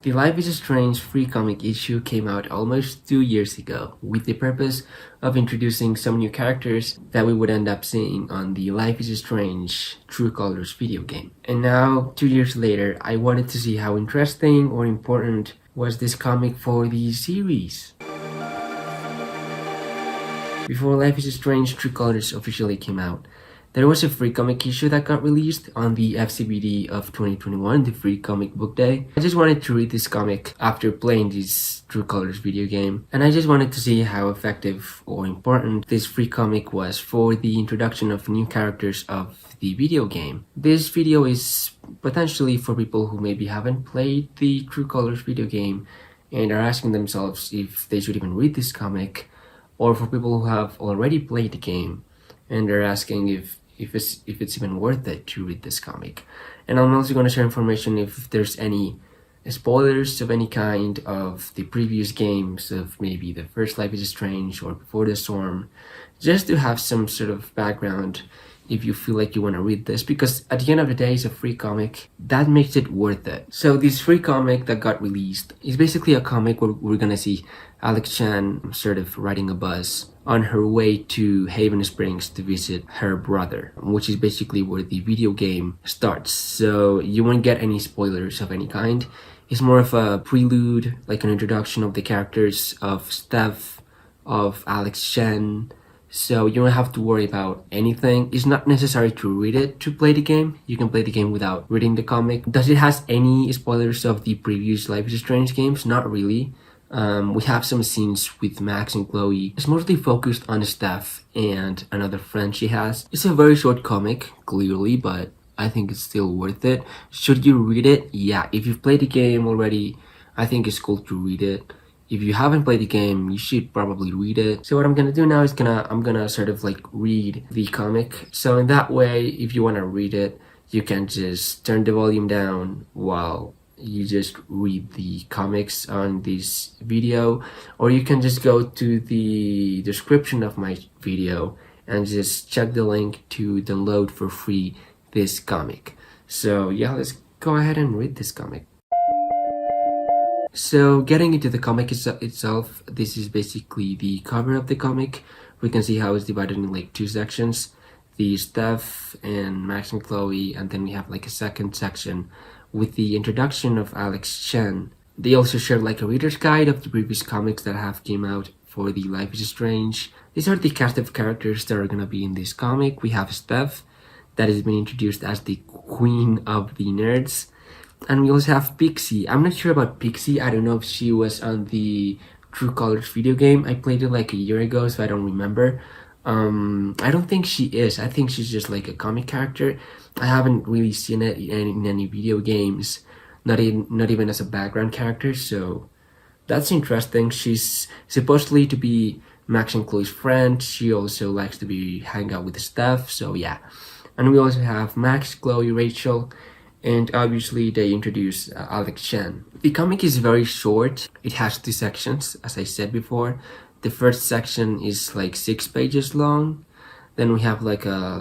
The Life is Strange free comic issue came out almost 2 years ago with the purpose of introducing some new characters that we would end up seeing on the Life is Strange True Colors video game. And now, 2 years later, I wanted to see how interesting or important was this comic for the series. Before Life is Strange True Colors officially came out, there was a free comic issue that got released on the FCBD of 2021, the Free Comic Book Day. I just wanted to read this comic after playing this True Colors video game, and I just wanted to see how effective or important this free comic was for the introduction of new characters of the video game. This video is potentially for people who maybe haven't played the True Colors video game and are asking themselves if they should even read this comic, or for people who have already played the game and they're asking if it's even worth it to read this comic. And I'm also going to share information if there's any spoilers of any kind of the previous games, of maybe the first Life is Strange or Before the Storm, just to have some sort of background if you feel like you want to read this, because at the end of the day, it's a free comic. That makes it worth it. So this free comic that got released is basically a comic where we're gonna see Alex Chen sort of riding a bus on her way to Haven Springs to visit her brother, which is basically where the video game starts. So you won't get any spoilers of any kind. It's more of a prelude, like an introduction of the characters of Steph, of Alex Chen. So you don't have to worry about anything. It's not necessary to read it to play the game. You can play the game without reading the comic. Does it has any spoilers of the previous Life is Strange games? Not really. We have some scenes with Max and Chloe. It's mostly focused on Steph and another friend she has. It's a very short comic, clearly, but I think it's still worth it. Should you read it? Yeah, if you've played the game already, I think it's cool to read it. If you haven't played the game, you should probably read it. So what I'm gonna do now is I'm gonna sort of like read the comic. So in that way, if you wanna read it, you can just turn the volume down while you just read the comics on this video, or you can just go to the description of my video and just check the link to download for free this comic. So yeah, let's go ahead and read this comic. So getting into the comic itself, this is basically the cover of the comic. We can see how it's divided in like two sections, the Steph and Max and Chloe, and then we have like a second section with the introduction of Alex Chen. They also share like a reader's guide of the previous comics that have came out for the Life is Strange. These are the cast of characters that are gonna be in this comic. We have Steph, that has been introduced as the queen of the nerds. And we also have Pixie. I'm not sure about Pixie. I don't know if she was on the True Colors video game. I played it like a year ago, so I don't remember. I don't think she is. I think she's just like a comic character. I haven't really seen it in any video games, not even as a background character, so that's interesting. She's supposedly to be Max and Chloe's friend. She also likes to hang out with Steph, so yeah. And we also have Max, Chloe, Rachel, and obviously they introduce Alex Chen. The comic is very short. It has two sections, as I said before. The first section is like 6 pages long. Then we have like a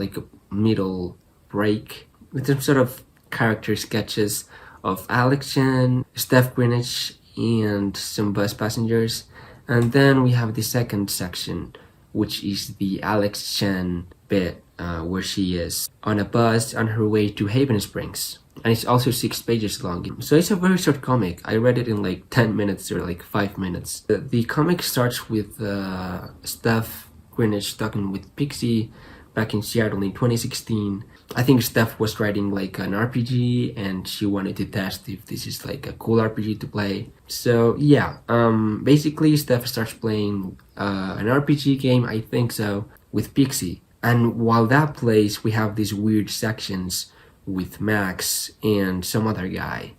middle break with some sort of character sketches of Alex Chen, Steph Greenwich, and some bus passengers. And then we have the second section, which is the Alex Chen bit, where she is on a bus on her way to Haven Springs. And it's also 6 pages long. So it's a very short comic. I read it in like 10 minutes or like 5 minutes. The comic starts with Steph Greenwich talking with Pixie back in Seattle in 2016. I think Steph was writing like an RPG and she wanted to test if this is like a cool RPG to play. So yeah, basically Steph starts playing an RPG game, I think so, with Pixie. And while that plays, we have these weird sections with Max and some other guy,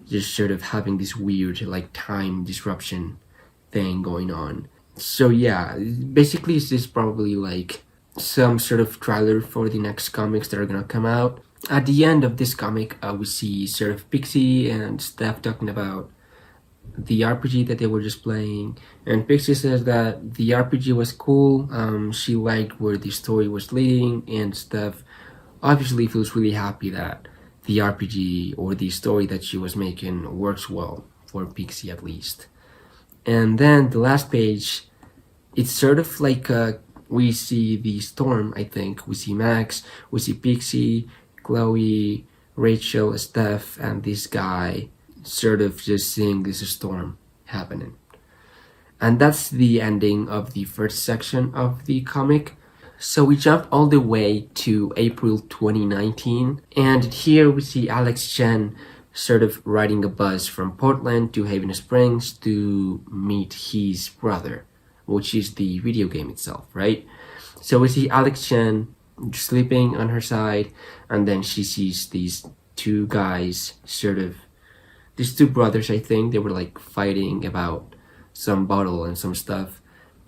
just sort of having this weird like time disruption thing going on. So yeah, basically it's just probably like some sort of trailer for the next comics that are gonna come out. At the end of this comic, we see sort of Pixie and Steph talking about the RPG that they were just playing, and Pixie says that the RPG was cool, she liked where the story was leading, and Steph obviously feels really happy that the RPG or the story that she was making works well for Pixie at least. And then the last page, it's sort of like we see the storm, I think. We see Max, we see Pixie, Chloe, Rachel, Steph, and this guy sort of just seeing this storm happening. And that's the ending of the first section of the comic. So we jump all the way to April 2019, and here we see Alex Chen sort of riding a bus from Portland to Haven Springs to meet his brother, which is the video game itself, right? So we see Alex Chen sleeping on her side, and then she sees these two guys, these two brothers, I think. They were like fighting about some bottle and some stuff.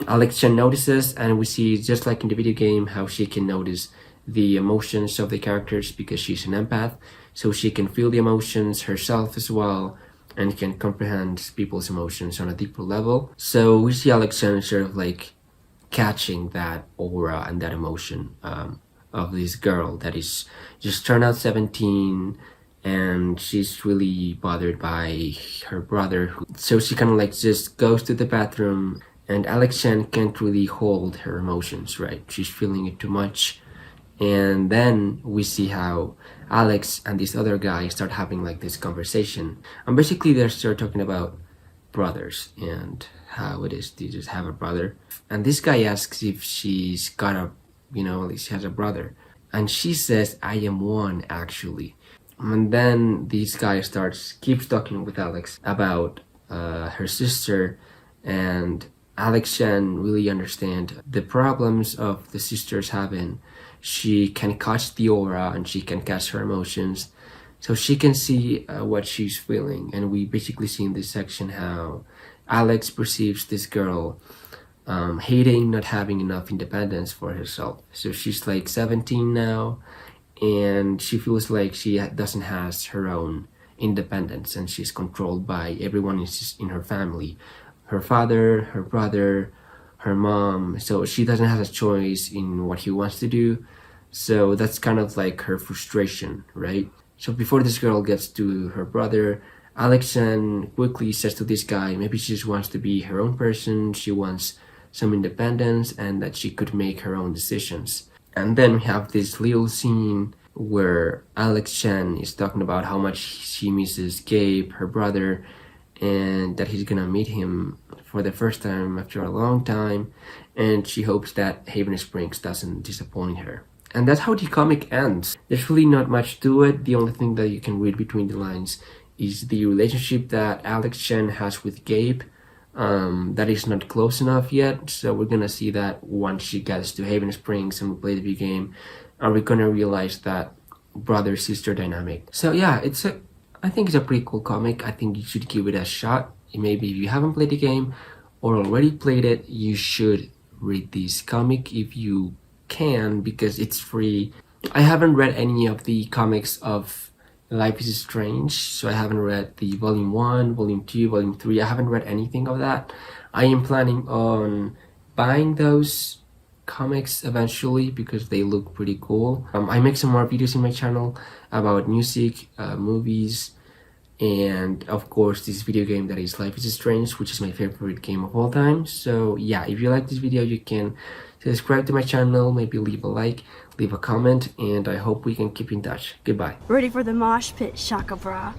Alex Chen notices, and we see, just like in the video game, how she can notice the emotions of the characters because she's an empath, so she can feel the emotions herself as well and can comprehend people's emotions on a deeper level. So we see Alex Chen sort of like catching that aura and that emotion of this girl that is just turned out 17, and she's really bothered by her brother. So she kind of like just goes to the bathroom, and Alex Chen can't really hold her emotions, right? She's feeling it too much. And then we see how Alex and this other guy start having like this conversation. And basically they start talking about brothers and how it is to just have a brother. And this guy asks if she's got a, at least she has a brother. And she says, I am one, actually. And then this guy keeps talking with Alex about her sister, and Alex Chen really understands the problems of the sisters having. She can catch the aura and she can catch her emotions, so she can see what she's feeling. And we basically see in this section how Alex perceives this girl hating not having enough independence for herself. So she's like 17 now, and she feels like she doesn't have her own independence, and she's controlled by everyone in her family. Her father, her brother, her mom. So she doesn't have a choice in what he wants to do. So that's kind of like her frustration, right? So before this girl gets to her brother, Alex Chen quickly says to this guy, maybe she just wants to be her own person, she wants some independence, and that she could make her own decisions. And then we have this little scene where Alex Chen is talking about how much she misses Gabe, her brother, and that he's gonna meet him for the first time after a long time, and she hopes that Haven Springs doesn't disappoint her. And that's how the comic ends. There's really not much to it. The only thing that you can read between the lines is the relationship that Alex Chen has with Gabe. That is not close enough yet, so we're gonna see that once she gets to Haven Springs and we play the video game, and we're gonna realize that brother-sister dynamic. So yeah, I think it's a pretty cool comic. I think you should give it a shot. Maybe if you haven't played the game or already played it, you should read this comic if you can, because it's free. I haven't read any of the comics of Life is Strange, so I haven't read the volume 1, volume 2, volume 3. I haven't read anything of that. I am planning on buying those comics eventually because they look pretty cool. I make some more videos in my channel about music, movies, and of course this video game that is Life is Strange, which is my favorite game of all time. So yeah, if you like this video, you can subscribe to my channel, maybe leave a like, leave a comment, and I hope we can keep in touch. Goodbye. Ready for the mosh pit, Shaka Bra.